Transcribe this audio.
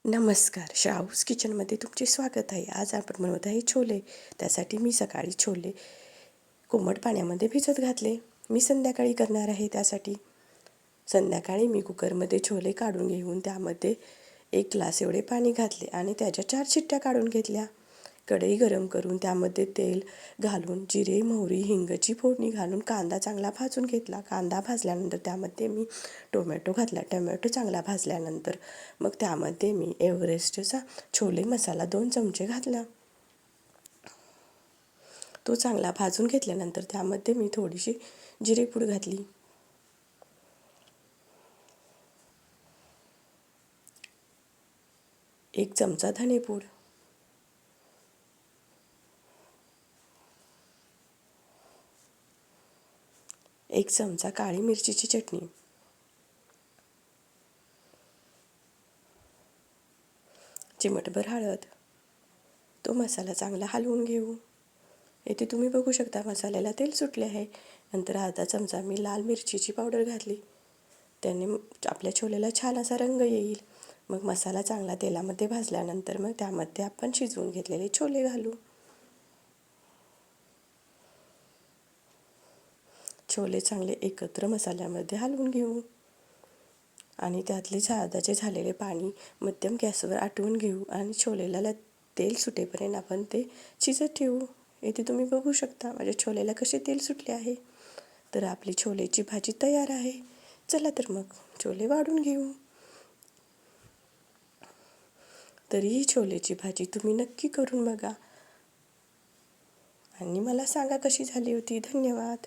नमस्कार, श्राव्स किचनमध्ये तुमचे स्वागत आहे. आज आपण बनवत आहे छोले. त्यासाठी मी सकाळी छोले कोमट पाण्यामध्ये भिजत घातले. मी संध्याकाळी करणार आहे. त्यासाठी संध्याकाळी मी कुकरमध्ये छोले काढून घेऊन त्यामध्ये 1 ग्लास एवढे पाणी घातले आणि त्याच्या 4 शिट्ट्या काढून घेतल्या. कढई गरम करून त्यामध्ये तेल घालून जिरे, मोहरी, हिंगची फोडणी घालून कांदा चांगला भाजून घेतला. कांदा भाजल्यानंतर त्यामध्ये मी टोमॅटो घातला. टोमॅटो चांगला भाजल्यानंतर मग त्यामध्ये मी एव्हरेस्टचा छोले मसाला 2 चमचे घातला. तो चांगला भाजून घेतल्यानंतर त्यामध्ये मी थोडीशी जिरेपूड घातली. 1 चमचा धनेपूड, 1 चमचा काळी मिरचीची चटणी, चिमटभर हळद. तो मसाला चांगला हलवून घेऊ. येथे तुम्ही बघू शकता मसाल्याला तेल सुटले आहे. नंतर अर्धा चमचा मी लाल मिरचीची पावडर घातली. त्याने आपल्या छोलेला छान असा रंग येईल. मग मसाला चांगला तेलामध्ये भाजल्यानंतर मग त्यामध्ये आपण शिजवून घेतलेले छोले घालू. छोले चांगले एकत्र मसाल्यामध्ये हलवून घेऊ आणि त्यातले साधाचे झालेले पाणी मध्यम गॅसवर आटवून घेऊ आणि छोलेला तेल सुटेपर्यंत आपण ते शिजत ठेवू. येथे तुम्ही बघू शकता माझ्या छोलेला कसे तेल सुटले आहे. तर आपली छोलेची भाजी तयार आहे. चला तर मग छोले वाढून घेऊ. तर ही छोलेची भाजी तुम्ही नक्की करून बघा आणि मला सांगा कशी झाली होती. धन्यवाद.